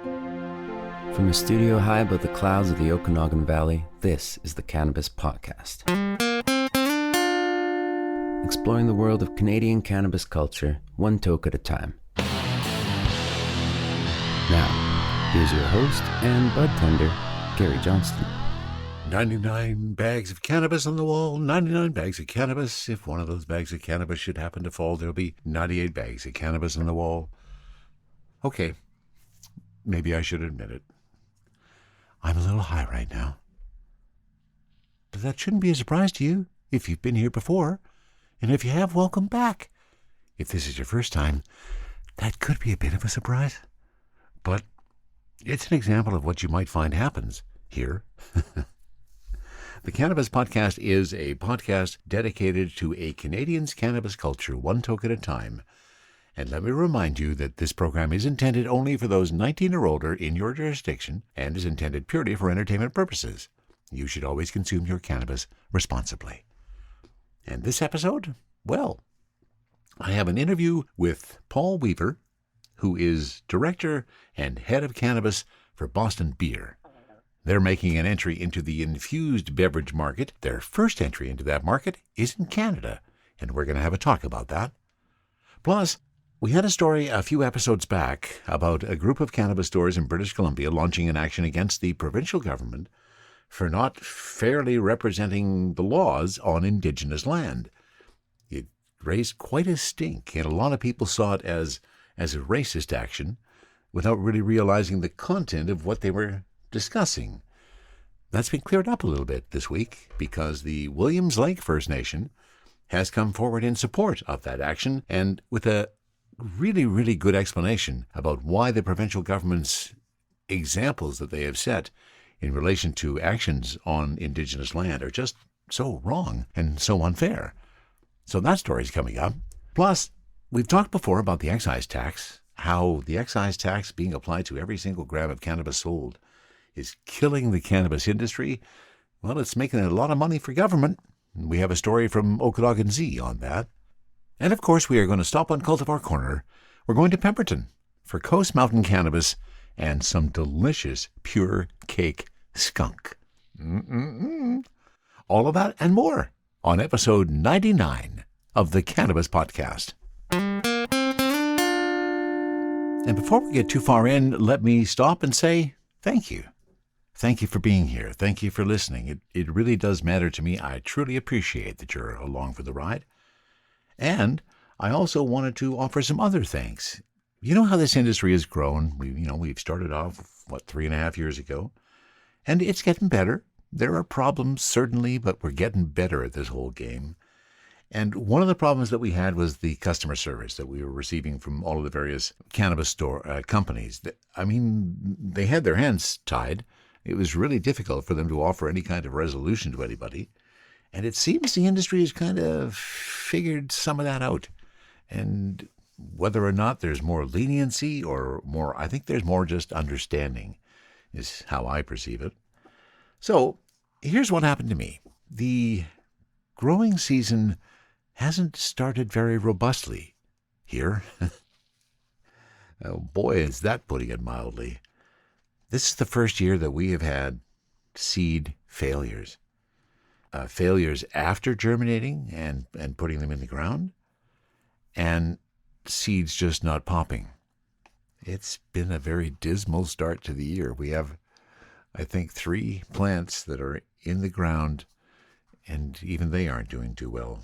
From a studio high above the clouds of the Okanagan Valley, this is the Cannabis Podcast. Exploring the world of Canadian cannabis culture, one toke at a time. Now, here's your host and bud tender, Gary Johnston. 99 bags of cannabis on the wall, 99 bags of cannabis. If one of those bags of cannabis should happen to fall, there'll be 98 bags of cannabis on the wall. Okay, maybe I should admit it. I'm a little high right now. But that shouldn't be a surprise to you if you've been here before. And if you have, welcome back. If this is your first time, that could be a bit of a surprise. But it's an example of what you might find happens here. The Cannabis Podcast is a podcast dedicated to a Canadian's cannabis culture, one toke at a time. And let me remind you that this program is intended only for those 19 or older in your jurisdiction and is intended purely for entertainment purposes. You should always consume your cannabis responsibly. And this episode, well, I have an interview with Paul Weaver, who is Director and Head of Cannabis for Boston Beer. They're making an entry into the infused beverage market. Their first entry into that market is in Canada, and we're going to have a talk about that. Plus, we had a story a few episodes back about a group of cannabis stores in British Columbia launching an action against the provincial government for not fairly representing the laws on Indigenous land. It raised quite a stink, and a lot of people saw it as a racist action without really realizing the content of what they were discussing. That's been cleared up a little bit this week because the Williams Lake First Nation has come forward in support of that action and with a really good explanation about why the provincial government's examples that they have set in relation to actions on Indigenous land are just so wrong and so unfair. So that story's coming up. Plus, we've talked before about the excise tax, how the excise tax being applied to every single gram of cannabis sold is killing the cannabis industry. Well, it's making a lot of money for government. We have a story from Okanagan Z on that. And of course, we are going to stop on Cultivar Corner. We're going to Pemberton for Coast Mountain Cannabis and some delicious pure cake skunk. All of that and more on episode 99 of the Cannabis Podcast. And before we get too far in, let me stop and say thank you. Thank you for being here. Thank you for listening. It really does matter to me. I truly appreciate that you're along for the ride. And I also wanted to offer some other thanks. You know how this industry has grown. We've started off, 3.5 years ago, and it's getting better. There are problems, certainly, but we're getting better at this whole game. And one of the problems that we had was the customer service that we were receiving from all of the various cannabis store companies. They had their hands tied. It was really difficult for them to offer any kind of resolution to anybody. And it seems the industry has kind of figured some of that out. And whether or not there's more leniency or more, I think there's more just understanding is how I perceive it. So here's what happened to me. The growing season hasn't started very robustly here. Oh boy, is that putting it mildly. This is the first year that we have had seed failures. Failures after germinating and putting them in the ground, and seeds just not popping. It's been a very dismal start to the year. We have, I think, 3 plants that are in the ground, and even they aren't doing too well.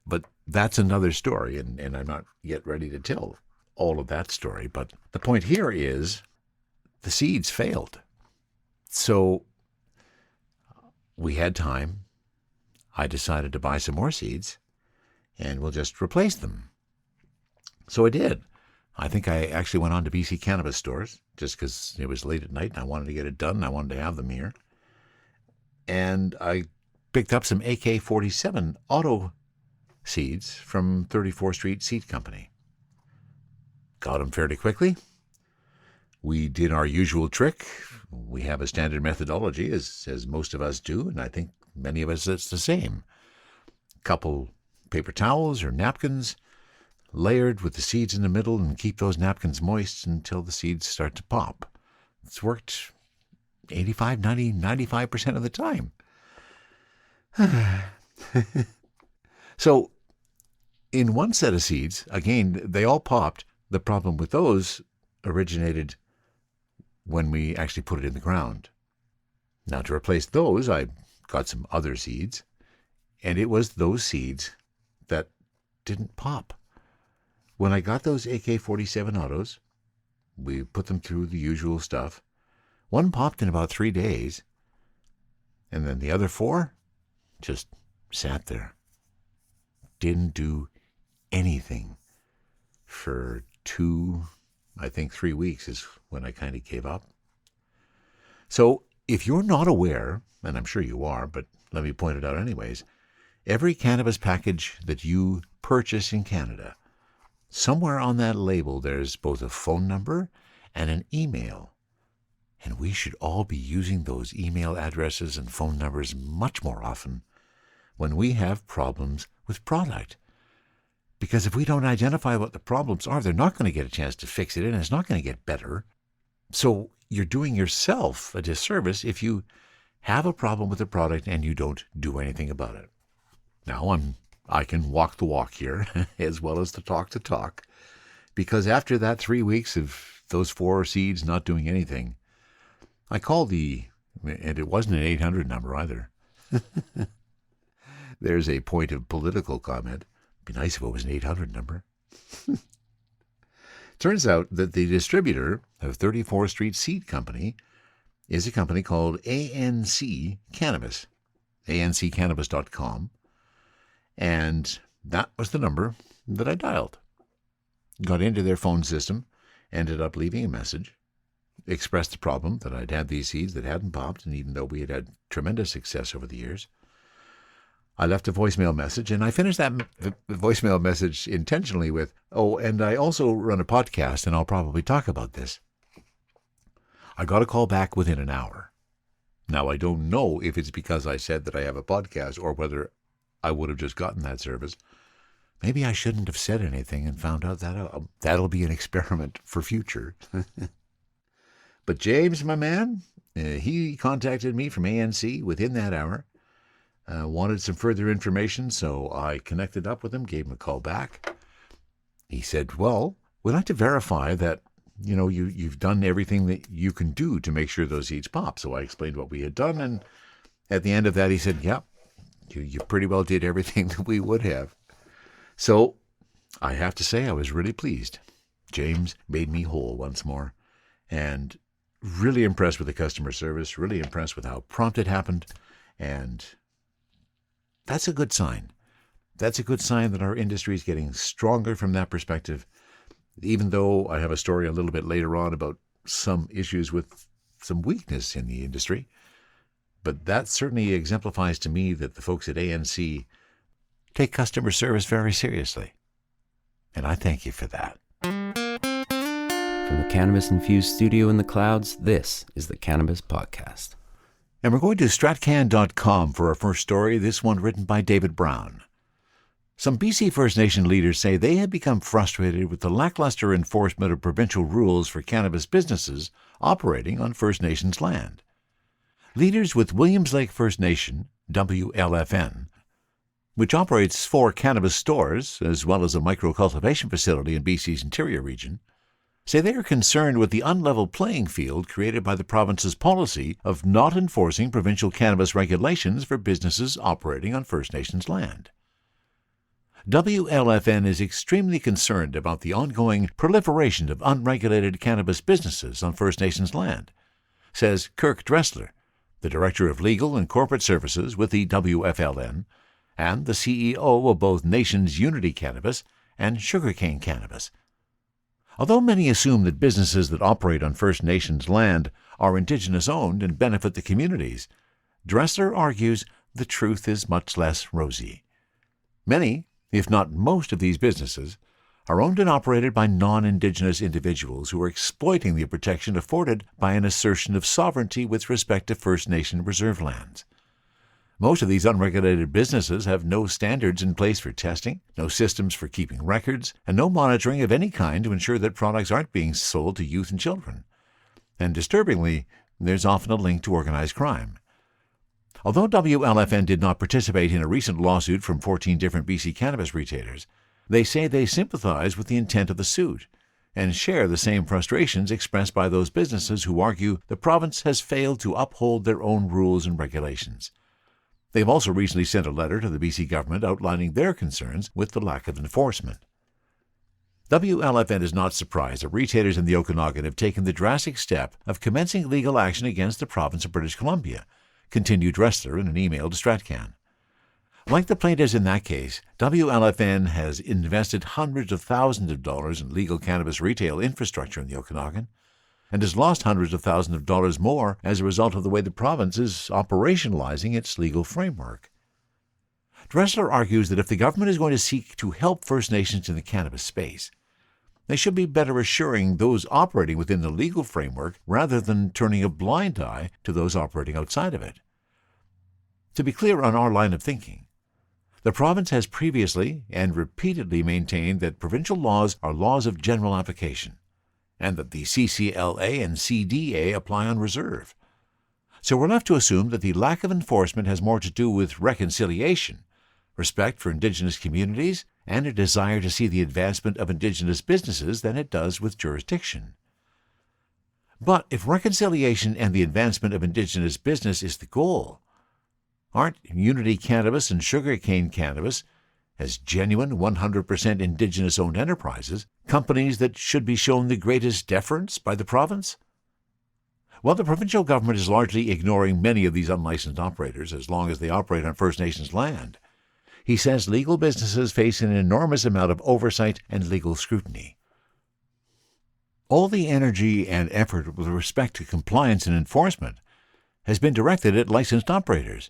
But that's another story, and I'm not yet ready to tell all of that story. But the point here is the seeds failed. So we had time. I decided to buy some more seeds, and we'll just replace them. So I did. I think I actually went on to BC Cannabis stores just because it was late at night and I wanted to get it done and I wanted to have them here. And I picked up some AK-47 auto seeds from 34th Street Seed Company. Got them fairly quickly. We did our usual trick. We have a standard methodology, as most of us do, and I think many of us it's the same. Couple paper towels or napkins, layered with the seeds in the middle and keep those napkins moist until the seeds start to pop. It's worked 85, 90, 95% of the time. So, in one set of seeds, again, they all popped. The problem with those originated when we actually put it in the ground. Now, to replace those, I got some other seeds, and it was those seeds that didn't pop. When I got those AK-47 autos, we put them through the usual stuff. One popped in about 3 days, and then the other 4 just sat there. Didn't do anything for 2, I think 3 weeks is when I kind of gave up. So if you're not aware, and I'm sure you are, but let me point it out anyways, every cannabis package that you purchase in Canada, somewhere on that label there's both a phone number and an email. And we should all be using those email addresses and phone numbers much more often when we have problems with product. Because if we don't identify what the problems are, they're not going to get a chance to fix it, and it's not going to get better. So you're doing yourself a disservice if you have a problem with the product and you don't do anything about it. Now, I can walk the walk here as well as to talk, because after that 3 weeks of those 4 seeds not doing anything, I called and it wasn't an 800 number either. There's a point of political comment. It'd be nice if it was an 800 number. Turns out that the distributor of 34th Street Seed Company is a company called ANC Cannabis, ancannabis.com, and that was the number that I dialed. Got into their phone system, ended up leaving a message, expressed the problem that I'd had these seeds that hadn't popped, and even though we had had tremendous success over the years, I left a voicemail message, and I finished that voicemail message intentionally with, "Oh, and I also run a podcast, and I'll probably talk about this." I got a call back within an hour. Now, I don't know if it's because I said that I have a podcast or whether I would have just gotten that service. Maybe I shouldn't have said anything and found out that that'll be an experiment for future. But James, my man, he contacted me from ANC within that hour. Wanted some further information, so I connected up with him, gave him a call back. He said, "Well, we'd like to verify that, you've done everything that you can do to make sure those seeds pop." So I explained what we had done, and at the end of that, he said, "Yeah, you pretty well did everything that we would have." So I have to say I was really pleased. James made me whole once more, and really impressed with the customer service, really impressed with how prompt it happened, and that's a good sign. That's a good sign that our industry is getting stronger from that perspective, even though I have a story a little bit later on about some issues with some weakness in the industry. But that certainly exemplifies to me that the folks at ANC take customer service very seriously. And I thank you for that. From the Cannabis-infused studio in the clouds, this is the Cannabis Podcast. And we're going to stratcan.com for our first story, this one written by David Brown. Some BC First Nation leaders say they have become frustrated with the lackluster enforcement of provincial rules for cannabis businesses operating on First Nations land. Leaders with Williams Lake First Nation, WLFN, which operates 4 cannabis stores as well as a micro-cultivation facility in BC's interior region, say they are concerned with the unlevel playing field created by the province's policy of not enforcing provincial cannabis regulations for businesses operating on First Nations land. WLFN is extremely concerned about the ongoing proliferation of unregulated cannabis businesses on First Nations land, says Kirk Dressler, the Director of Legal and Corporate Services with the WFLN, and the CEO of both Nations Unity Cannabis and Sugarcane Cannabis. Although many assume that businesses that operate on First Nations land are Indigenous-owned and benefit the communities, Dressler argues the truth is much less rosy. Many, if not most of these businesses, are owned and operated by non-Indigenous individuals who are exploiting the protection afforded by an assertion of sovereignty with respect to First Nation reserve lands. Most of these unregulated businesses have no standards in place for testing, no systems for keeping records, and no monitoring of any kind to ensure that products aren't being sold to youth and children. And disturbingly, there's often a link to organized crime. Although WLFN did not participate in a recent lawsuit from 14 different BC cannabis retailers, they say they sympathize with the intent of the suit and share the same frustrations expressed by those businesses who argue the province has failed to uphold their own rules and regulations. They've also recently sent a letter to the BC government outlining their concerns with the lack of enforcement. WLFN is not surprised that retailers in the Okanagan have taken the drastic step of commencing legal action against the province of British Columbia, continued Dressler in an email to StratCan. Like the plaintiffs in that case, WLFN has invested hundreds of thousands of dollars in legal cannabis retail infrastructure in the Okanagan, and has lost hundreds of thousands of dollars more as a result of the way the province is operationalizing its legal framework. Dressler argues that if the government is going to seek to help First Nations in the cannabis space, they should be better assuring those operating within the legal framework rather than turning a blind eye to those operating outside of it. To be clear on our line of thinking, the province has previously and repeatedly maintained that provincial laws are laws of general application, and that the CCLA and CDA apply on reserve. So we're left to assume that the lack of enforcement has more to do with reconciliation, respect for Indigenous communities, and a desire to see the advancement of Indigenous businesses than it does with jurisdiction. But if reconciliation and the advancement of Indigenous business is the goal, aren't Unity Cannabis and Sugarcane Cannabis, as genuine 100% Indigenous-owned enterprises, companies that should be shown the greatest deference by the province? While the provincial government is largely ignoring many of these unlicensed operators as long as they operate on First Nations land, he says legal businesses face an enormous amount of oversight and legal scrutiny. All the energy and effort with respect to compliance and enforcement has been directed at licensed operators,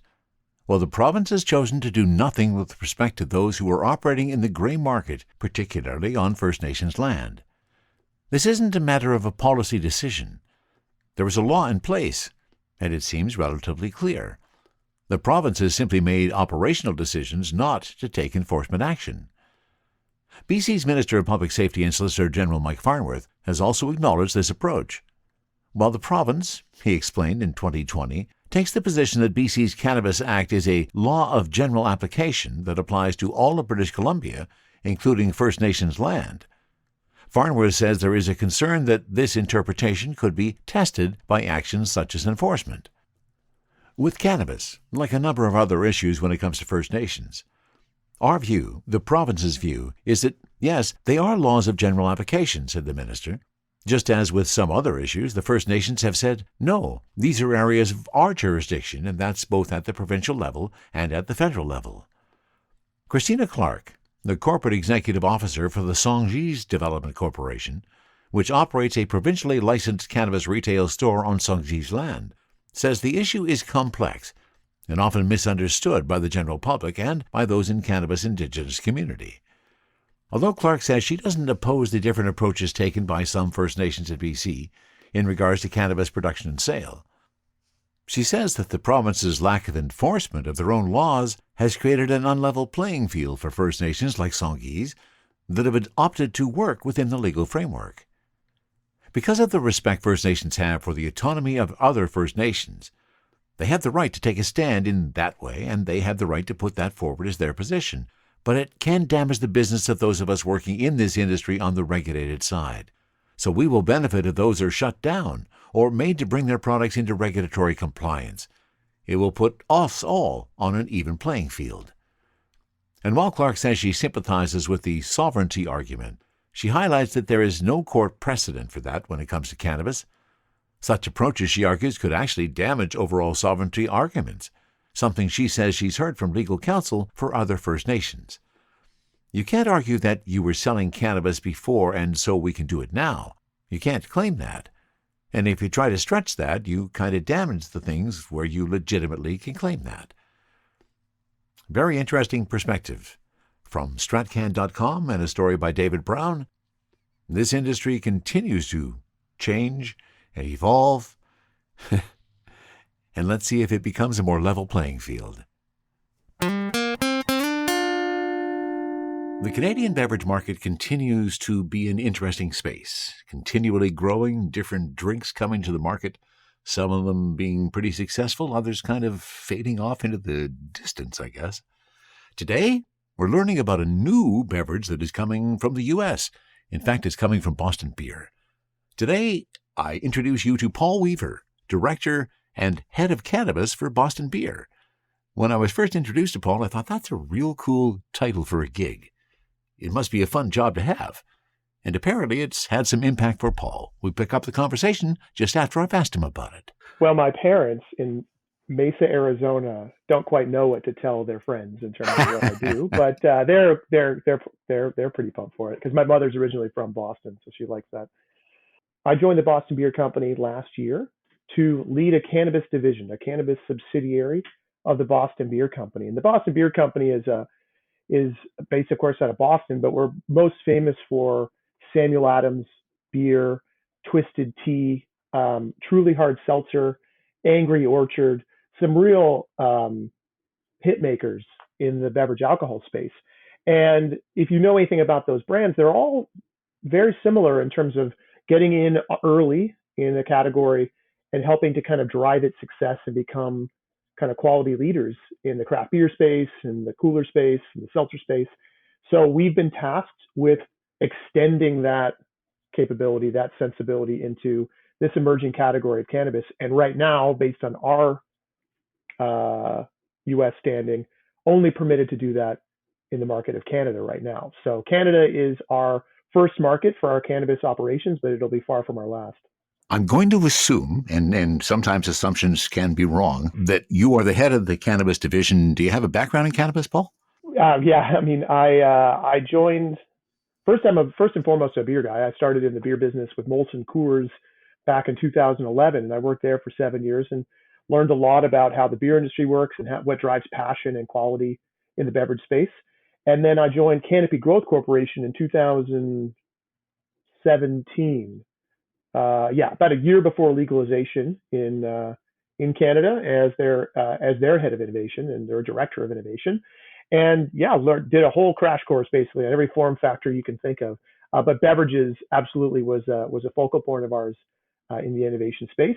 while the province has chosen to do nothing with respect to those who are operating in the grey market, particularly on First Nations land. This isn't a matter of a policy decision. There is a law in place, and it seems relatively clear. The province has simply made operational decisions not to take enforcement action. BC's Minister of Public Safety and Solicitor General Mike Farnworth has also acknowledged this approach. While the province, he explained in 2020, takes the position that BC's Cannabis Act is a law of general application that applies to all of British Columbia, including First Nations land, Farnworth says there is a concern that this interpretation could be tested by actions such as enforcement. With cannabis, like a number of other issues when it comes to First Nations, our view, the province's view, is that, yes, they are laws of general application, said the minister. Just as with some other issues, the First Nations have said, no, these are areas of our jurisdiction, and that's both at the provincial level and at the federal level. Christina Clark, the corporate executive officer for the Songhees Development Corporation, which operates a provincially licensed cannabis retail store on Songhees land, says the issue is complex and often misunderstood by the general public and by those in cannabis Indigenous community. Although Clark says she doesn't oppose the different approaches taken by some First Nations in BC in regards to cannabis production and sale, she says that the province's lack of enforcement of their own laws has created an unlevel playing field for First Nations like Songhees that have opted to work within the legal framework. Because of the respect First Nations have for the autonomy of other First Nations, they have the right to take a stand in that way, and they have the right to put that forward as their position. But it can damage the business of those of us working in this industry on the regulated side. So we will benefit if those are shut down or made to bring their products into regulatory compliance. It will put us all on an even playing field. And while Clark says she sympathizes with the sovereignty argument, she highlights that there is no court precedent for that when it comes to cannabis. Such approaches, she argues, could actually damage overall sovereignty arguments, something she says she's heard from legal counsel for other First Nations. You can't argue that you were selling cannabis before and so we can do it now. You can't claim that. And if you try to stretch that, you kind of damage the things where you legitimately can claim that. Very interesting perspective. From Stratcan.com and a story by David Brown, this industry continues to change and evolve, and let's see if it becomes a more level playing field. The Canadian beverage market continues to be an interesting space, continually growing, different drinks coming to the market, some of them being pretty successful, others kind of fading off into the distance, I guess. Today, we're learning about a new beverage that is coming from the U.S. In fact, it's coming from Boston Beer. Today, I introduce you to Paul Weaver, Director and Head of Cannabis for Boston Beer. When I was first introduced to Paul, I thought that's a real cool title for a gig. It must be a fun job to have. And apparently it's had some impact for Paul. We pick up the conversation just after I've asked him about it. Well, my parents in Mesa, Arizona, don't quite know what to tell their friends in terms of what I do, but they're pretty pumped for it because my mother's originally from Boston, so she likes that. I joined the Boston Beer Company last year to lead a cannabis division, a cannabis subsidiary of the Boston Beer Company. And the Boston Beer Company is based, of course, out of Boston, but we're most famous for Samuel Adams beer, Twisted Tea, Truly Hard Seltzer, Angry Orchard, some real hit makers in the beverage alcohol space. And if you know anything about those brands, they're all very similar in terms of getting in early in a category and helping to kind of drive its success and become kind of quality leaders in the craft beer space and the cooler space and the seltzer space. So we've been tasked with extending that capability, that sensibility into this emerging category of cannabis. And right now, based on our US standing, only permitted to do that in the market of Canada right now. So Canada is our first market for our cannabis operations, but it'll be far from our last. I'm going to assume, and sometimes assumptions can be wrong, that you are the head of the cannabis division. Do you have a background in cannabis, Paul? Yeah, I mean, I joined, I'm first and foremost a beer guy. I started in the beer business with Molson Coors back in 2011, and I worked there for 7 years and learned a lot about how the beer industry works and what drives passion and quality in the beverage space. And then I joined Canopy Growth Corporation in 2017. About a year before legalization in Canada as their head of innovation and their director of innovation, and did a whole crash course basically on every form factor you can think of. But beverages absolutely was a focal point of ours in the innovation space,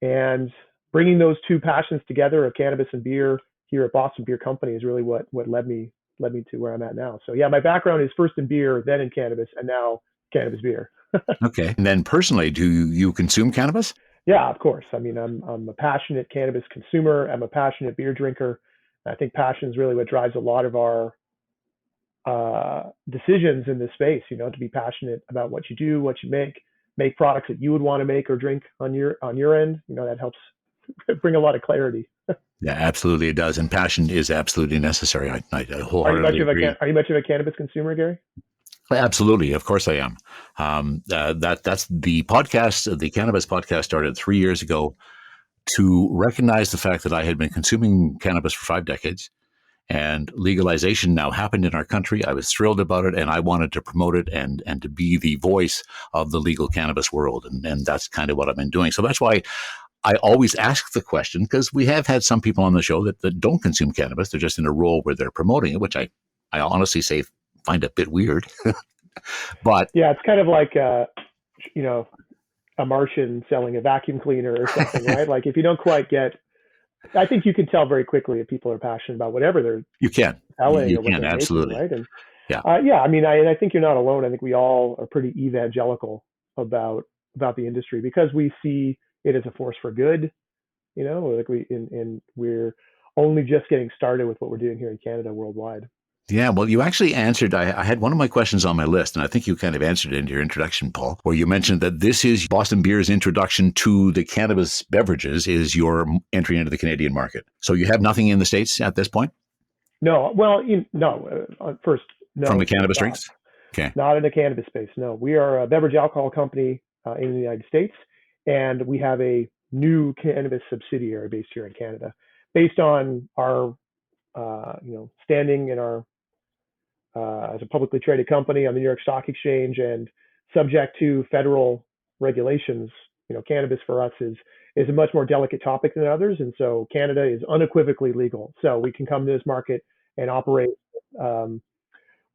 and bringing those two passions together of cannabis and beer here at Boston Beer Company is really what led me to where I'm at now. So yeah, my background is first in beer, then in cannabis, and now cannabis beer. Okay. And then personally, do you consume cannabis? Yeah, of course. I mean, I'm a passionate cannabis consumer. I'm a passionate beer drinker. I think passion is really what drives a lot of our decisions in this space. You know, to be passionate about what you do, what you make products that you would want to make or drink on your end. You know, that helps bring a lot of clarity. Yeah, absolutely, it does, and passion is absolutely necessary. I wholeheartedly agree. Are you much of a cannabis consumer, Gary? Absolutely. Of course I am. That's the podcast. The cannabis podcast started 3 years ago to recognize the fact that I had been consuming cannabis for 5 decades, and legalization now happened in our country. I was thrilled about it, and I wanted to promote it and to be the voice of the legal cannabis world. And that's kind of what I've been doing. So that's why I always ask the question, because we have had some people on the show that don't consume cannabis. They're just in a role where they're promoting it, which I honestly find a bit weird. But yeah, it's kind of like a Martian selling a vacuum cleaner or something, right? Like if you don't quite get, I think you can tell very quickly if people are passionate about whatever they're selling or what they're absolutely making, right? And yeah, I mean, I think you're not alone. I think we all are pretty evangelical about the industry because we see it as a force for good. You know, like we're only just getting started with what we're doing here in Canada worldwide. Yeah, well, you actually answered. I had one of my questions on my list, and I think you kind of answered it in your introduction, Paul, where you mentioned that this is Boston Beer's introduction to the cannabis beverages, is your entry into the Canadian market. So you have nothing in the States at this point? No. Well, first, no. From the cannabis drinks? Okay. Not in the cannabis space, no. We are a beverage alcohol company in the United States, and we have a new cannabis subsidiary based here in Canada, based on our standing in our as a publicly traded company on the New York Stock Exchange and subject to federal regulations. You know, cannabis for us is a much more delicate topic than others, and so Canada is unequivocally legal. So we can come to this market and operate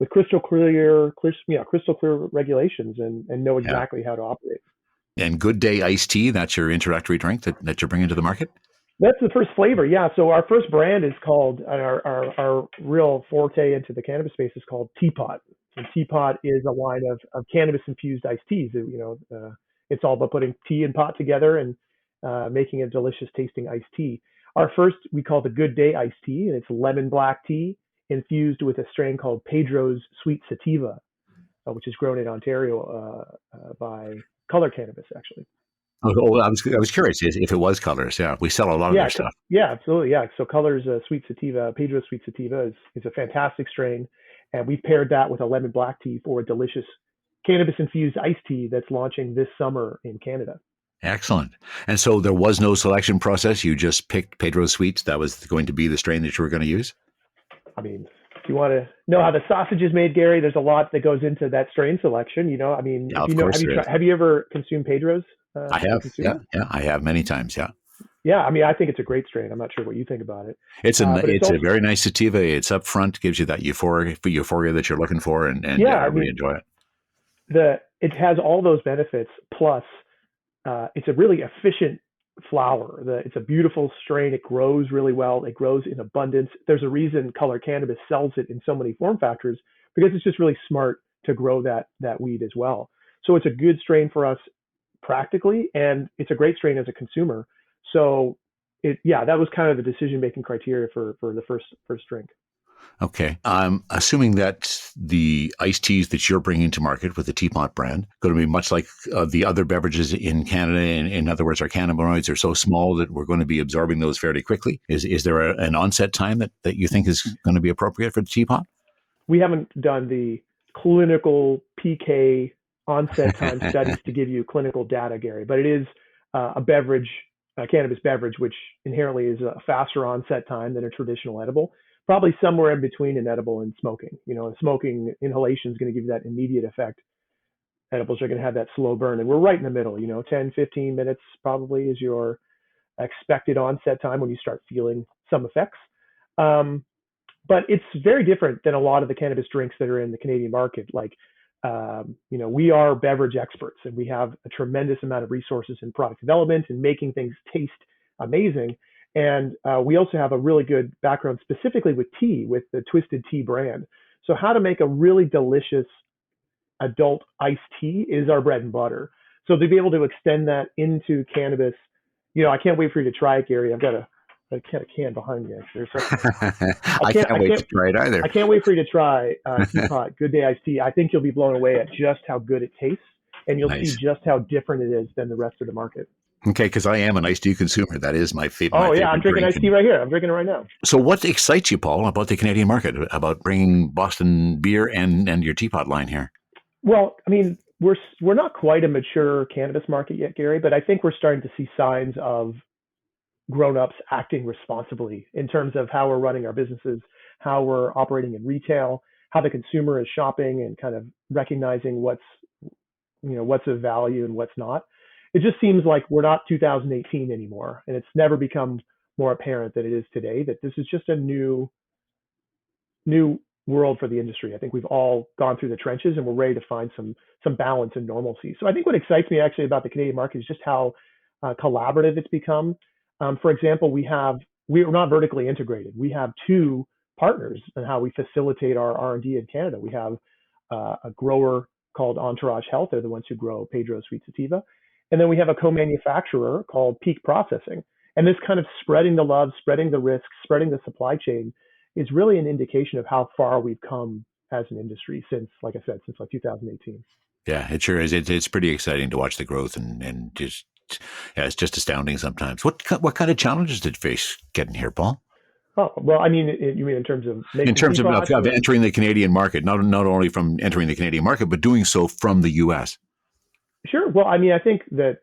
with crystal clear regulations and know Yeah. exactly how to operate. And Good Day iced tea, that's your introductory drink that you're bringing to the market? That's the first flavor, yeah. So our first brand is called, our real forte into the cannabis space is called Teapot. And Teapot is a line of cannabis infused iced teas. It's all about putting tea and pot together and making a delicious tasting iced tea. Our first we call the Good Day iced tea, and it's lemon black tea infused with a strain called Pedro's Sweet Sativa, which is grown in Ontario by Color Cannabis, actually. Oh, I was curious if it was colors. Yeah, we sell a lot of Yeah, their stuff. yeah, absolutely. Yeah. So Color's Sweet Sativa, Pedro's Sweet Sativa is a fantastic strain. And we've paired that with a lemon black tea for a delicious cannabis infused iced tea that's launching this summer in Canada. Excellent. And so there was no selection process. You just picked Pedro Sweets. That was going to be the strain that you were going to use. I mean, if you want to know how the sausage is made, Gary, there's a lot that goes into that strain selection. I mean, Yeah, if you of know, course there is. have you ever consumed Pedro's I as a have. Yeah, consumer? yeah, I have many times. Yeah, Yeah, I mean, I think it's a great strain. I'm not sure what you think about it, it's but it's a also, very nice sativa. It's up front, gives you that euphoria that you're looking for, and yeah, I I really mean, enjoy it. it has all those benefits. Plus, it's a really efficient flower. It's a beautiful strain. It grows really well. It grows in abundance. There's a reason Color Cannabis sells it in so many form factors because it's just really smart to grow that weed as well. So it's a good strain for us practically, and it's a great strain as a consumer. So that was kind of the decision making criteria for the first drink. Okay. I'm assuming that the iced teas that you're bringing to market with the Teapot brand going to be much like the other beverages in Canada. In other words, our cannabinoids are so small that we're going to be absorbing those fairly quickly. Is there an onset time that you think is going to be appropriate for the Teapot? We haven't done the clinical PK onset time studies to give you clinical data, Gary, but it is a beverage, a cannabis beverage, which inherently is a faster onset time than a traditional edible, probably somewhere in between an edible and smoking. Smoking inhalation is going to give you that immediate effect. Edibles are going to have that slow burn, and we're right in the middle. 10, 15 minutes probably is your expected onset time when you start feeling some effects. Um, but it's very different than a lot of the cannabis drinks that are in the Canadian market. We are beverage experts, and we have a tremendous amount of resources in product development and making things taste amazing. And we also have a really good background specifically with tea, with the Twisted Tea brand. So how to make a really delicious adult iced tea is our bread and butter. So to be able to extend that into cannabis, I can't wait for you to try it, Gary. I've got a can behind me. Actually, so I can't wait to try it either. I can't wait for you to try Teapot Good Day Iced Tea. I think you'll be blown away at just how good it tastes, and you'll see Nice. just how different it is than the rest of the market. Okay, because I am an iced tea consumer. That is my Oh yeah, favorite I'm drinking drink. iced tea right here. I'm drinking it right now. So, what excites you, Paul, about the Canadian market, about bringing Boston beer and your Teapot line here? Well, I mean, we're not quite a mature cannabis market yet, Gary, but I think we're starting to see signs of grown-ups acting responsibly in terms of how we're running our businesses, how we're operating in retail, how the consumer is shopping and kind of recognizing what's of value and what's not. It just seems like we're not 2018 anymore, and it's never become more apparent than it is today that this is just a new world for the industry. I think we've all gone through the trenches and we're ready to find some balance and normalcy. So I think what excites me actually about the Canadian market is just how collaborative it's become. For example, we're not vertically integrated. We have two partners in how we facilitate our R&D in Canada. We have a grower called Entourage Health. They're the ones who grow Pedro Sweet Sativa. And then we have a co-manufacturer called Peak Processing. And this kind of spreading the love, spreading the risks, spreading the supply chain is really an indication of how far we've come as an industry since, like I said, since like 2018. Yeah, it sure is. It's pretty exciting to watch the growth and just yeah, it's just astounding sometimes. What kind of challenges did you face getting here, Paul? Oh, well, I mean, you mean in terms of In making terms teapots? of entering the Canadian market, not only from entering the Canadian market, but doing so from the U.S. Sure. Well, I mean, I think that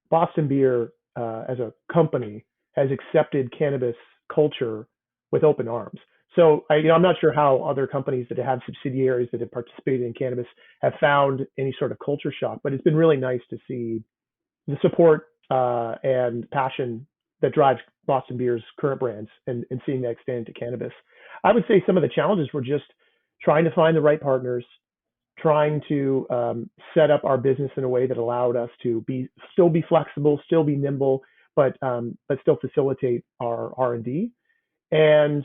Boston Beer as a company has accepted cannabis culture with open arms. So I'm not sure how other companies that have subsidiaries that have participated in cannabis have found any sort of culture shock, but it's been really nice to see the support and passion that drives Boston Beer's current brands and seeing that extend to cannabis. I would say some of the challenges were just trying to find the right partners, trying to set up our business in a way that allowed us to still be flexible, still be nimble, but still facilitate our R&D. And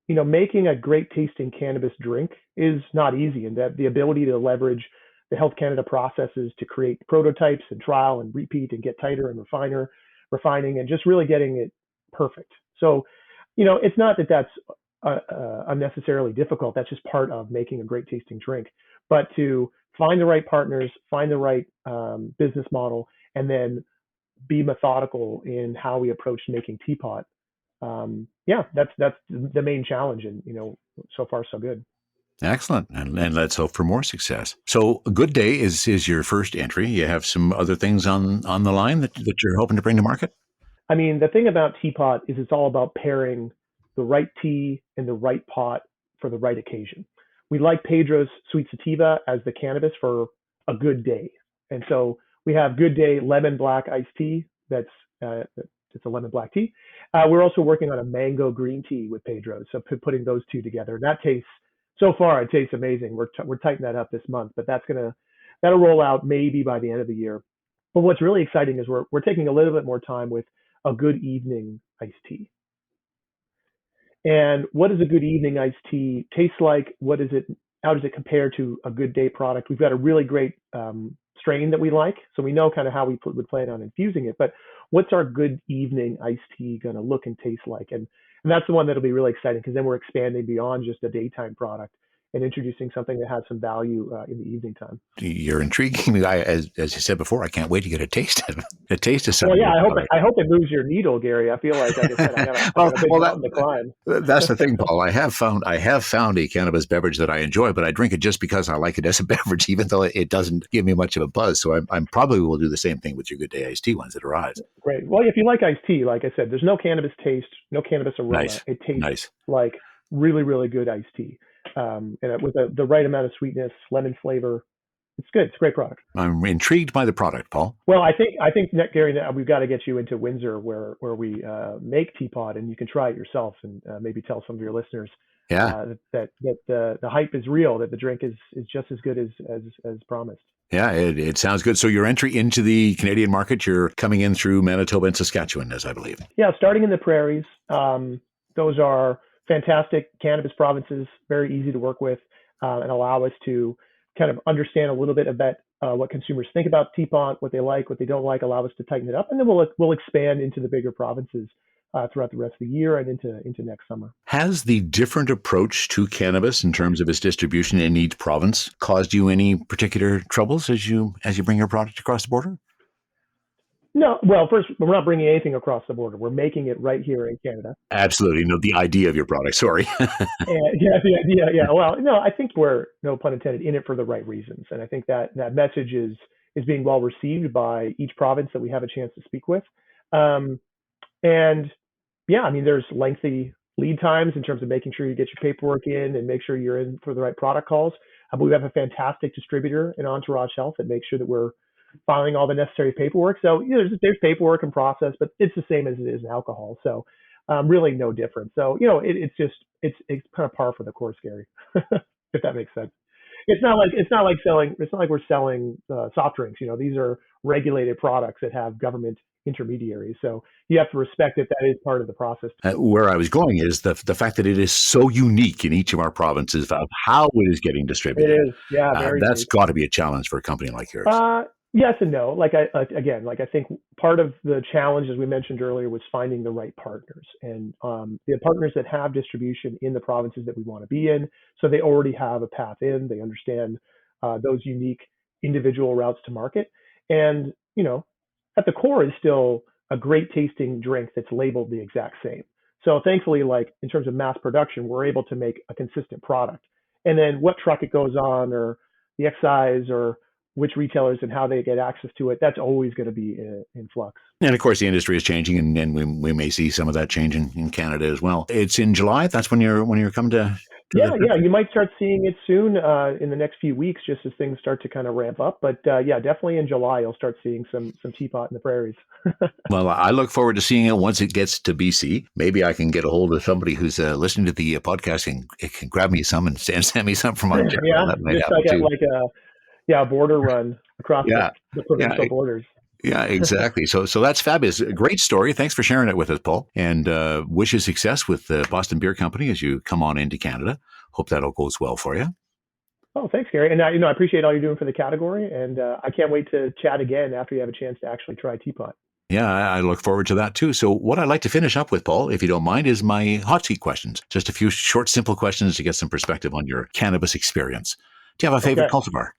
making a great tasting cannabis drink is not easy, and that the ability to leverage the Health Canada processes to create prototypes and trial and repeat and get tighter and refining and just really getting it perfect. So, it's not that that's unnecessarily difficult. That's just part of making a great tasting drink. But to find the right partners, find the right business model, and then be methodical in how we approach making Teapot. That's the main challenge, and so far so good. Excellent. And let's hope for more success. So a good day is your first entry. You have some other things on the line that you're hoping to bring to market? I mean, the thing about Teapot is it's all about pairing the right tea and the right pot for the right occasion. We like Pedro's Sweet Sativa as the cannabis for a good day. And so we have Good Day Lemon Black Iced Tea. It's a lemon black tea. We're also working on a mango green tea with Pedro's. So putting those two together, and that tastes, so far it tastes amazing. We're tightening that up this month, but that'll roll out maybe by the end of the year. But what's really exciting is we're taking a little bit more time with a good evening iced tea. And what does a good evening iced tea taste like? How does it compare to a good day product? We've got a really great strain that we like, so we know kind of how we would plan on infusing it. But what's our good evening iced tea going to look and taste like? And that's the one that'll be really exciting, because then we're expanding beyond just a daytime product and introducing something that has some value in the evening time. You're intriguing me. As you said before, I can't wait to get a taste of it. A taste of something. Well, yeah, I hope it moves your needle, Gary. I feel like I said, I got a big mountain to climb. That's the thing, Paul. I have found a cannabis beverage that I enjoy, but I drink it just because I like it as a beverage, even though it doesn't give me much of a buzz. So I'm probably will do the same thing with your Good Day iced tea ones that arrive. Great. Well, if you like iced tea, like I said, there's no cannabis taste, no cannabis aroma. Nice. It tastes Nice. like really, really good iced tea. And with the right amount of sweetness, lemon flavor. It's good. It's a great product. I'm intrigued by the product, Paul. Well, I think Gary, we've got to get you into Windsor, where we make Teapot, and you can try it yourself, and maybe tell some of your listeners that the hype is real, that the drink is just as good as promised. Yeah, it sounds good. So your entry into the Canadian market, you're coming in through Manitoba and Saskatchewan, as I believe. Yeah, starting in the prairies. Those are fantastic cannabis provinces, very easy to work with, and allow us to kind of understand a little bit about what consumers think about Teapot, what they like, what they don't like, allow us to tighten it up, and then we'll expand into the bigger provinces throughout the rest of the year and into next summer. Has the different approach to cannabis in terms of its distribution in each province caused you any particular troubles as you bring your product across the border? No, well, first, we're not bringing anything across the border. We're making it right here in Canada. Absolutely. No, the idea of your product. Sorry. The idea. Yeah. Well, no, I think we're, no pun intended, in it for the right reasons. And I think that message is being well received by each province that we have a chance to speak with. And yeah, I mean, there's lengthy lead times in terms of making sure you get your paperwork in and make sure you're in for the right product calls. But we have a fantastic distributor in Entourage Health that makes sure that we're filing all the necessary paperwork. So there's paperwork and process, but it's the same as it is in alcohol. So really no difference. So it's kind of par for the course, Gary, if that makes sense. It's not like we're selling soft drinks. These are regulated products that have government intermediaries. So you have to respect that is part of the process. Where I was going is the fact that it is so unique in each of our provinces of how it is getting distributed. It is, yeah. That's got to be a challenge for a company like yours. Yes and no. I think part of the challenge, as we mentioned earlier, was finding the right partners, and the partners that have distribution in the provinces that we want to be in. So they already have a path in. They understand those unique individual routes to market, and at the core is still a great tasting drink that's labeled the exact same. So thankfully, like in terms of mass production, we're able to make a consistent product, and then what truck it goes on, or the excise, or which retailers and how they get access to it, that's always going to be in flux. And of course, the industry is changing, and we may see some of that change in Canada as well. It's in July. That's when you're coming to. Yeah, you might start seeing it soon in the next few weeks, just as things start to kind of ramp up. But yeah, definitely in July, you'll start seeing some Teapot in the prairies. Well, I look forward to seeing it once it gets to BC. Maybe I can get a hold of somebody who's listening to the podcast and it can grab me some and send me some from Ontario. Yeah, That might just happen too. a border run across Yeah, the yeah, provincial borders. yeah, exactly. So that's fabulous. A great story. Thanks for sharing it with us, Paul. And wish you success with the Boston Beer Company as you come on into Canada. Hope that all goes well for you. Oh, thanks, Gary. And I appreciate all you're doing for the category, and I can't wait to chat again after you have a chance to actually try Teapot. Yeah, I look forward to that too. So what I'd like to finish up with, Paul, if you don't mind, is my hot seat questions. Just a few short, simple questions to get some perspective on your cannabis experience. Do you have a favorite cultivar?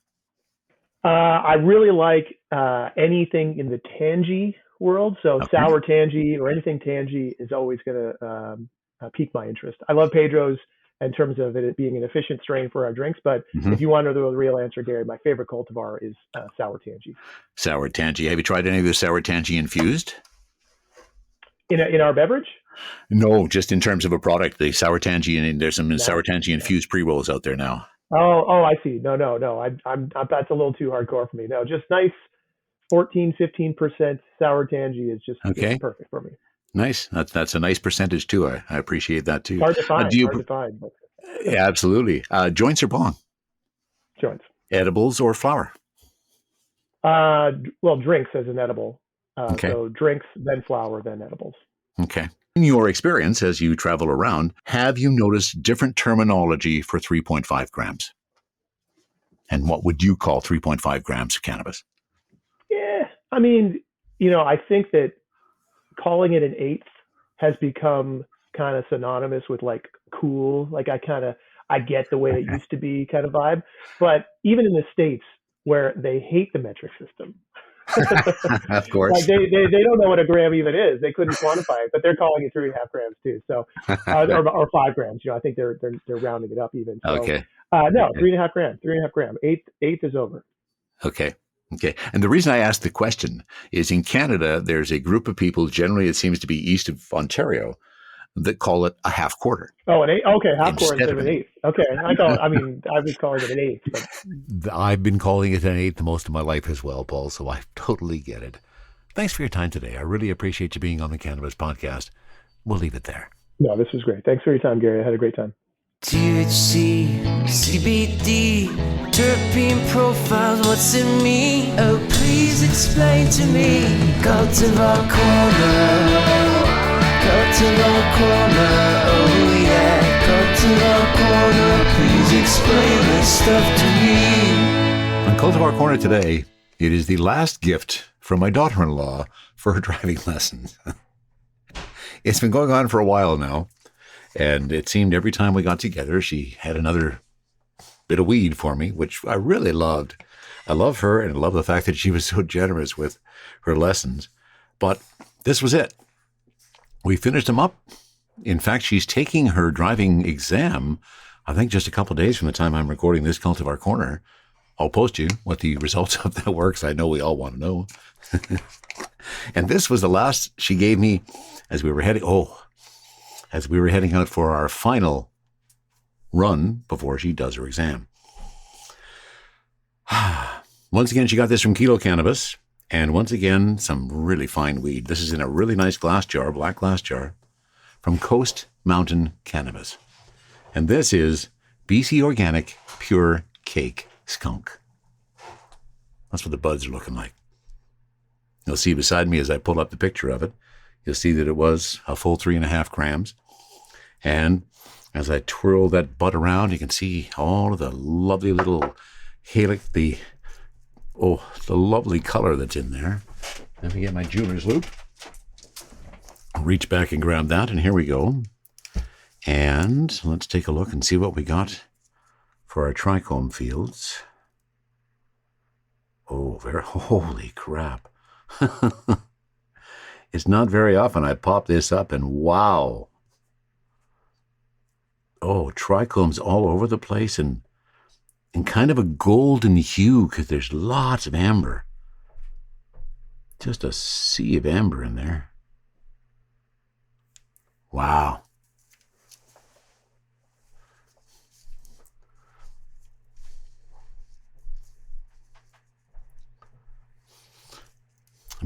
I really like anything in the tangy world. So sour tangy or anything tangy is always going to pique my interest. I love Pedro's in terms of it being an efficient strain for our drinks. But if you want to know the real answer, Gary, my favorite cultivar is sour tangy. Sour tangy. Have you tried any of the sour tangy infused? In our beverage? No, just in terms of a product, the sour tangy, and there's some sour tangy infused pre-rolls out there now. Oh, I see. No. I'm that's a little too hardcore for me. No, just nice 14-15% sour tangy is just perfect for me. Nice. That's a nice percentage too. I appreciate that too. Hard to find. But... Yeah, absolutely. Joints or bong? Joints. Edibles or flower? Well, drinks as an edible. So drinks, then flower, then edibles. Okay. In your experience as you travel around, have you noticed different terminology for 3.5 grams? And what would you call 3.5 grams of cannabis? Yeah, I mean, I think that calling it an eighth has become kind of synonymous with like cool. Like I get the way it used to be kind of vibe. But even in the States where they hate the metric system, of course, like they don't know what a gram even is. They couldn't quantify it, but they're calling it 3.5 grams too. So or 5 grams. I think they're rounding it up even. So, okay. No, 3.5 grams. 3.5 grams. Eighth is over. Okay. And the reason I asked the question is in Canada, there's a group of people, generally it seems to be east of Ontario, that call it a half quarter. Oh, an eighth. Okay, half quarter instead of an eighth. Okay, I was calling it an eighth. But... I've been calling it an eighth most of my life as well, Paul, so I totally get it. Thanks for your time today. I really appreciate you being on the Cannabis Podcast. We'll leave it there. No, this was great. Thanks for your time, Gary. I had a great time. THC, CBD, terpene profiles, what's in me? Oh, please explain to me. Cultivar Corner, Cultivar Corner, oh yeah. Cultivar Corner, please explain this stuff to me. On Cultivar Corner today, it is the last gift from my daughter-in-law for her driving lessons. It's been going on for a while now. And it seemed every time we got together, she had another bit of weed for me, which I really loved. I love her and I love the fact that she was so generous with her lessons. But this was it. We finished them up. In fact, she's taking her driving exam, I think just a couple of days from the time I'm recording this Cultivar Corner. I'll post you what the results of that were, because I know we all want to know. And this was the last she gave me as we were heading out for our final run before she does her exam. Once again, she got this from Kilo Cannabis, and once again, some really fine weed. This is in a really nice glass jar, black glass jar, from Coast Mountain Cannabis. And this is BC Organic Pure Cake Skunk. That's what the buds are looking like. You'll see beside me as I pull up the picture of it, you'll see that it was a full 3.5 grams. And as I twirl that bud around, you can see all of the lovely little helix, the lovely color that's in there. Let me get my jeweler's loop. I'll reach back and grab that, and here we go. And let's take a look and see what we got for our trichome fields. Holy crap. It's not very often I pop this up and wow. Oh, trichomes all over the place and kind of a golden hue because there's lots of amber. Just a sea of amber in there. Wow.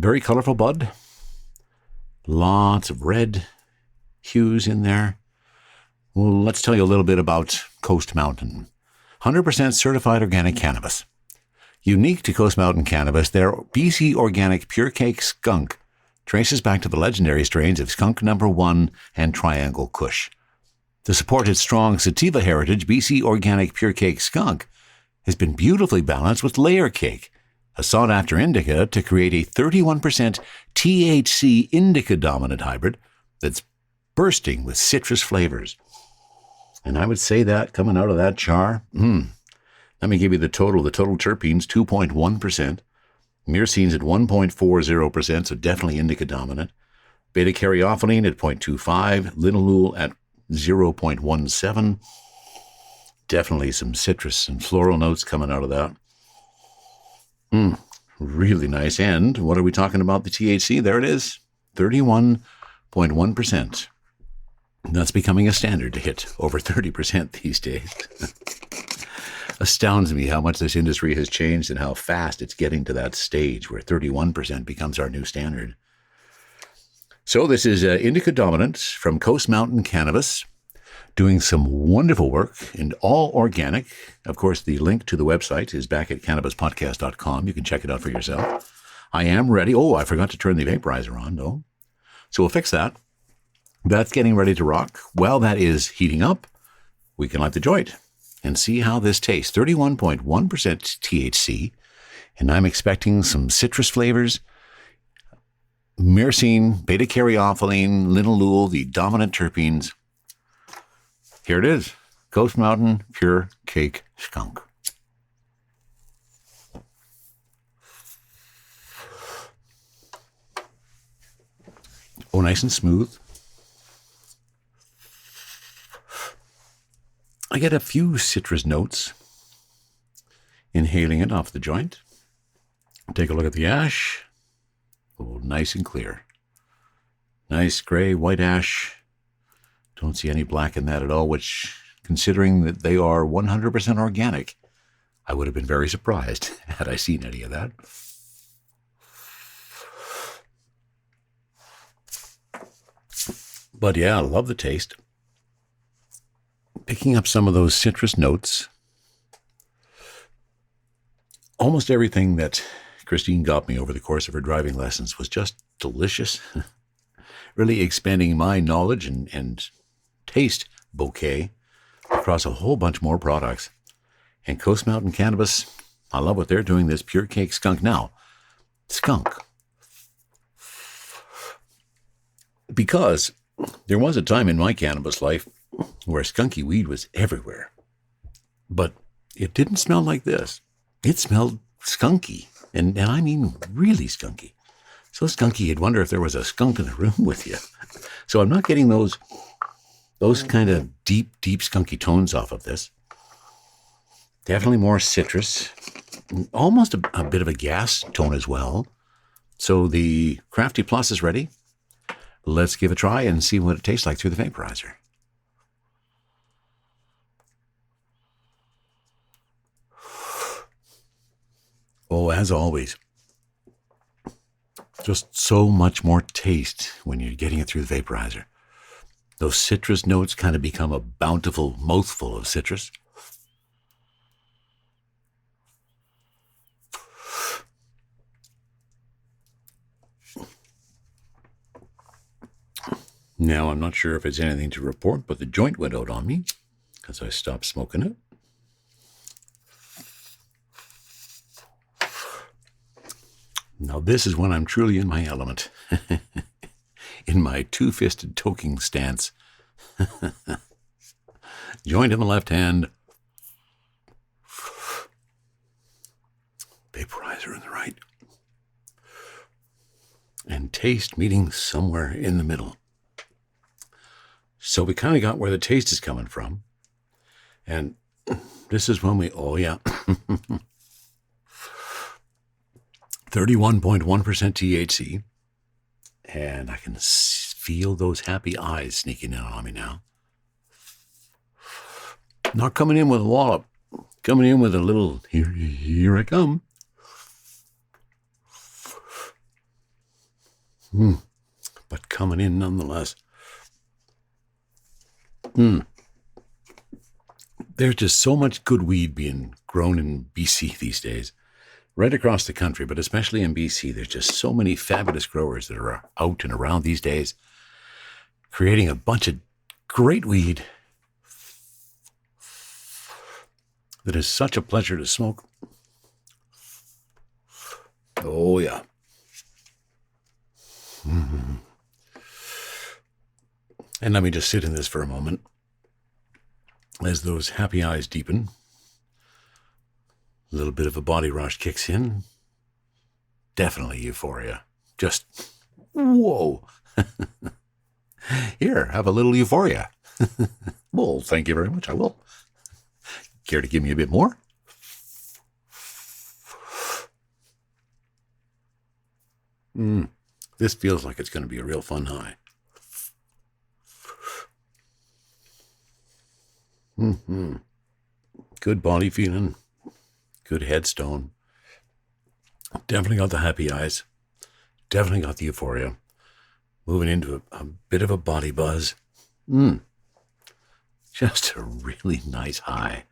Very colorful bud. Lots of red hues in there. Well, let's tell you a little bit about Coast Mountain. 100% certified organic cannabis. Unique to Coast Mountain cannabis, their BC Organic Pure Cake Skunk traces back to the legendary strains of Skunk No. 1 and Triangle Kush. To support its strong sativa heritage, BC Organic Pure Cake Skunk has been beautifully balanced with Layer Cake, a sought-after indica to create a 31% THC indica-dominant hybrid that's bursting with citrus flavors. And I would say that coming out of that jar, let me give you the total. The total terpenes, 2.1%. Myrcene's at 1.40%, so definitely indica-dominant. Beta-caryophyllene at 0.25. Linalool at 0.17. Definitely some citrus and floral notes coming out of that. Really nice. And what are we talking about? The THC, there it is, 31.1%. That's becoming a standard to hit over 30% these days. Astounds me how much this industry has changed and how fast it's getting to that stage where 31% becomes our new standard. So this is Indica Dominant from Coast Mountain Cannabis, doing some wonderful work and all organic. Of course, the link to the website is back at cannabispodcast.com. You can check it out for yourself. I am ready. Oh, I forgot to turn the vaporizer on, though. So we'll fix that. That's getting ready to rock. While that is heating up, we can light the joint and see how this tastes. 31.1% THC, and I'm expecting some citrus flavors. Myrcene, beta-caryophyllene, linalool, the dominant terpenes. Here it is, Coast Mountain Pure Cake Skunk. Oh, nice and smooth. I get a few citrus notes inhaling it off the joint. Take a look at the ash. Oh, nice and clear. Nice gray, white ash. Don't see any black in that at all, which, considering that they are 100% organic, I would have been very surprised had I seen any of that. But yeah, I love the taste. Picking up some of those citrus notes. Almost everything that Christine got me over the course of her driving lessons was just delicious. Really expanding my knowledge and taste bouquet across a whole bunch more products. And Coast Mountain Cannabis, I love what they're doing, this Pure Cake Skunk. Now, skunk. Because there was a time in my cannabis life where skunky weed was everywhere. But it didn't smell like this. It smelled skunky. And I mean really skunky. So skunky, you'd wonder if there was a skunk in the room with you. So I'm not getting those kind of deep skunky tones off of this. Definitely more citrus. Almost a bit of a gas tone as well. So the Crafty Plus is ready. Let's give it a try and see what it tastes like through the vaporizer. Oh, as always, just so much more taste when you're getting it through the vaporizer. Those citrus notes kind of become a bountiful mouthful of citrus. Now, I'm not sure if it's anything to report, but the joint went out on me because I stopped smoking it. Now, this is when I'm truly in my element. In my two-fisted toking stance. Joint in the left hand. Vaporizer in the right. And taste meeting somewhere in the middle. So we kind of got where the taste is coming from. And this is when oh yeah. 31.1% THC. And I can feel those happy eyes sneaking in on me now. Not coming in with a wallop. Coming in with a little, here I come. But coming in nonetheless. There's just so much good weed being grown in BC these days. Right across the country, but especially in BC, there's just so many fabulous growers that are out and around these days, creating a bunch of great weed that is such a pleasure to smoke. Oh, yeah. And let me just sit in this for a moment as those happy eyes deepen. A little bit of a body rush kicks in. Definitely euphoria. Just, whoa. Here, have a little euphoria. Well, thank you very much. I will. Care to give me a bit more? This feels like it's going to be a real fun high. Good body feeling. Good headstone. Definitely got the happy eyes. Definitely got the euphoria. Moving into a bit of a body buzz. Just a really nice high.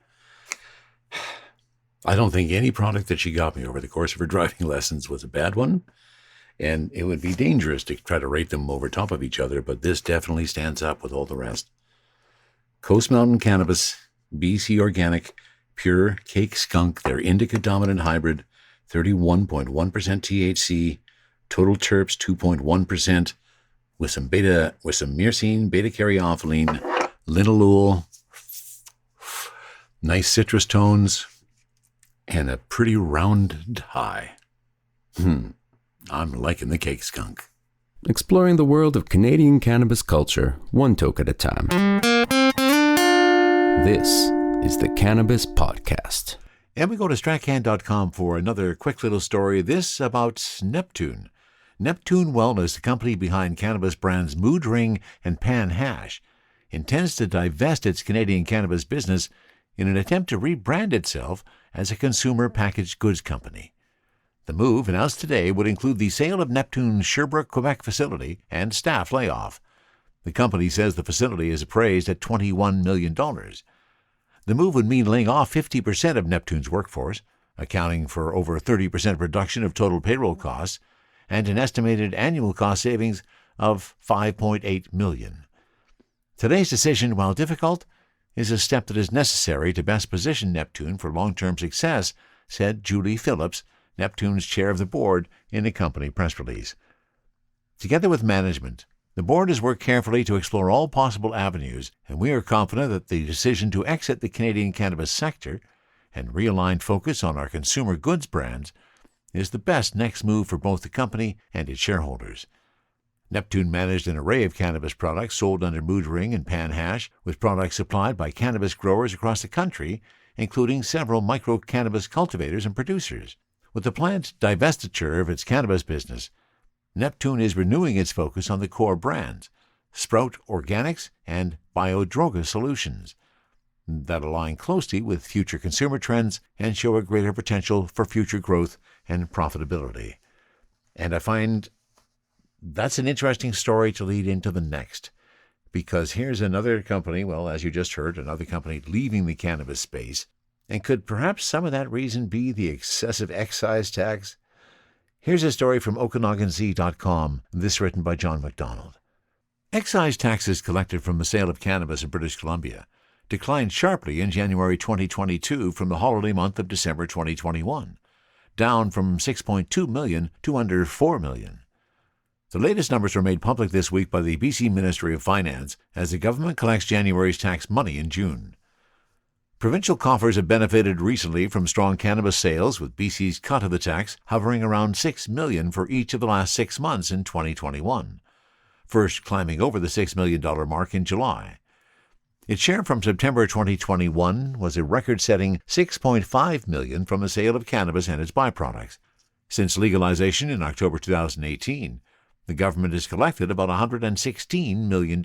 I don't think any product that she got me over the course of her driving lessons was a bad one. And it would be dangerous to try to rate them over top of each other, but this definitely stands up with all the rest. Coast Mountain Cannabis, BC Organic, Pure Cake Skunk, their indica dominant hybrid, 31.1% THC, total terps 2.1%, with some myrcene, beta-caryophyllene, linalool, nice citrus tones, and a pretty rounded high. I'm liking the Cake Skunk. Exploring the world of Canadian cannabis culture, one toke at a time. This is the Cannabis Podcast. And we go to stratcan.com for another quick little story. This about Neptune. Neptune Wellness, the company behind cannabis brands Mood Ring and Pan Hash, intends to divest its Canadian cannabis business in an attempt to rebrand itself as a consumer packaged goods company. The move, announced today, would include the sale of Neptune's Sherbrooke, Quebec facility and staff layoff. The company says the facility is appraised at $21 million. The move would mean laying off 50% of Neptune's workforce, accounting for over 30% reduction of total payroll costs, and an estimated annual cost savings of $5.8 million. Today's decision, while difficult, is a step that is necessary to best position Neptune for long-term success, said Julie Phillips, Neptune's chair of the board, in a company press release. Together with management, the board has worked carefully to explore all possible avenues, and we are confident that the decision to exit the Canadian cannabis sector and realign focus on our consumer goods brands is the best next move for both the company and its shareholders. Neptune managed an array of cannabis products sold under Mood Ring and Pan Hash, with products supplied by cannabis growers across the country, including several micro-cannabis cultivators and producers. With the planned divestiture of its cannabis business, Neptune is renewing its focus on the core brands, Sprout Organics and Biodroga Solutions, that align closely with future consumer trends and show a greater potential for future growth and profitability. And I find that's an interesting story to lead into the next, because here's another company, well, as you just heard, another company leaving the cannabis space. And could perhaps some of that reason be the excessive excise tax? Here's a story from OkanaganZ.com, this written by John MacDonald. Excise taxes collected from the sale of cannabis in British Columbia declined sharply in January 2022 from the holiday month of December 2021, down from $6.2 million to under $4 million. The latest numbers were made public this week by the BC Ministry of Finance as the government collects January's tax money in June. Provincial coffers have benefited recently from strong cannabis sales, with BC's cut of the tax hovering around $6 million for each of the last 6 months in 2021, first climbing over the $6 million mark in July. Its share from September 2021 was a record-setting $6.5 million from the sale of cannabis and its byproducts. Since legalization in October 2018, the government has collected about $116 million.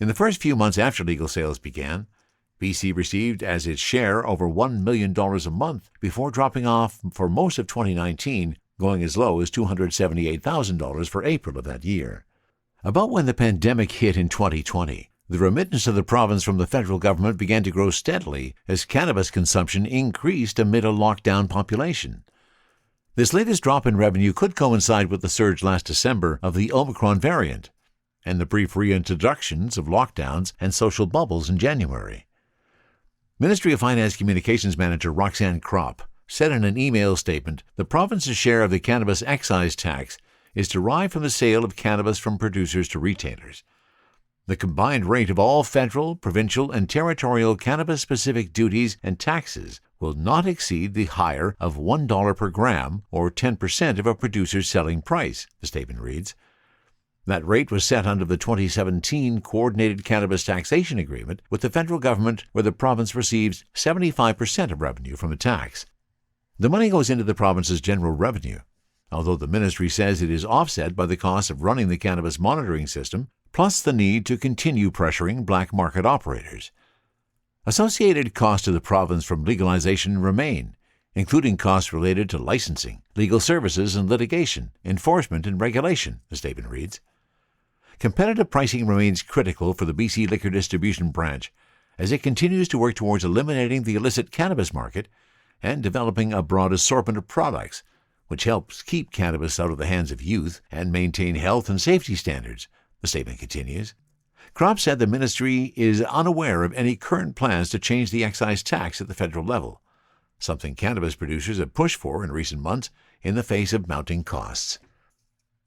In the first few months after legal sales began, BC received as its share over $1 million a month before dropping off for most of 2019 going as low as $278,000 for April of that year. About when the pandemic hit in 2020, the remittance to the province from the federal government began to grow steadily as cannabis consumption increased amid a lockdown population. This latest drop in revenue could coincide with the surge last December of the Omicron variant and the brief reintroductions of lockdowns and social bubbles in January. Ministry of Finance Communications Manager Roxanne Kropp said in an email statement the province's share of the cannabis excise tax is derived from the sale of cannabis from producers to retailers. The combined rate of all federal, provincial, and territorial cannabis-specific duties and taxes will not exceed the higher of $1 per gram or 10% of a producer's selling price, the statement reads. That rate was set under the 2017 Coordinated Cannabis Taxation Agreement with the federal government, where the province receives 75% of revenue from the tax. The money goes into the province's general revenue, although the ministry says it is offset by the cost of running the cannabis monitoring system, plus the need to continue pressuring black market operators. Associated costs to the province from legalization remain, including costs related to licensing, legal services and litigation, enforcement and regulation, the statement reads. Competitive pricing remains critical for the BC Liquor Distribution Branch as it continues to work towards eliminating the illicit cannabis market and developing a broad assortment of products, which helps keep cannabis out of the hands of youth and maintain health and safety standards, the statement continues. Kropp said the ministry is unaware of any current plans to change the excise tax at the federal level, something cannabis producers have pushed for in recent months in the face of mounting costs.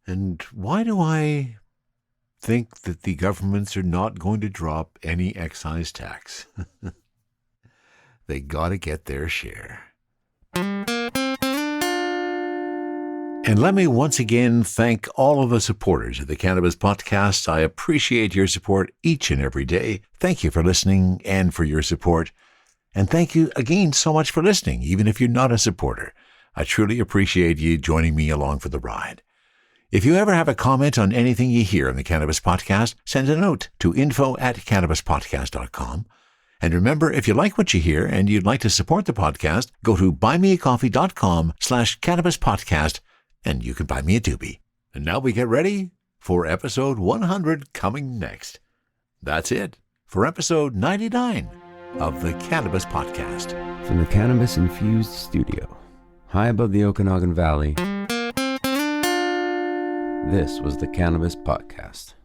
And why do I think that the governments are not going to drop any excise tax? They gotta get their share. And let me once again thank all of the supporters of the Cannabis Podcast. I appreciate your support each and every day. Thank you for listening and for your support. And thank you again so much for listening, even if you're not a supporter. I truly appreciate you joining me along for the ride. If you ever have a comment on anything you hear on the Cannabis Podcast, send a note to info@cannabispodcast.com. And remember, if you like what you hear and you'd like to support the podcast, go to buymeacoffee.com/cannabispodcast and you can buy me a Doobie. And now we get ready for episode 100 coming next. That's it for episode 99 of the Cannabis Podcast. From the Cannabis Infused studio, high above the Okanagan Valley, this was the Cannabis Podcast.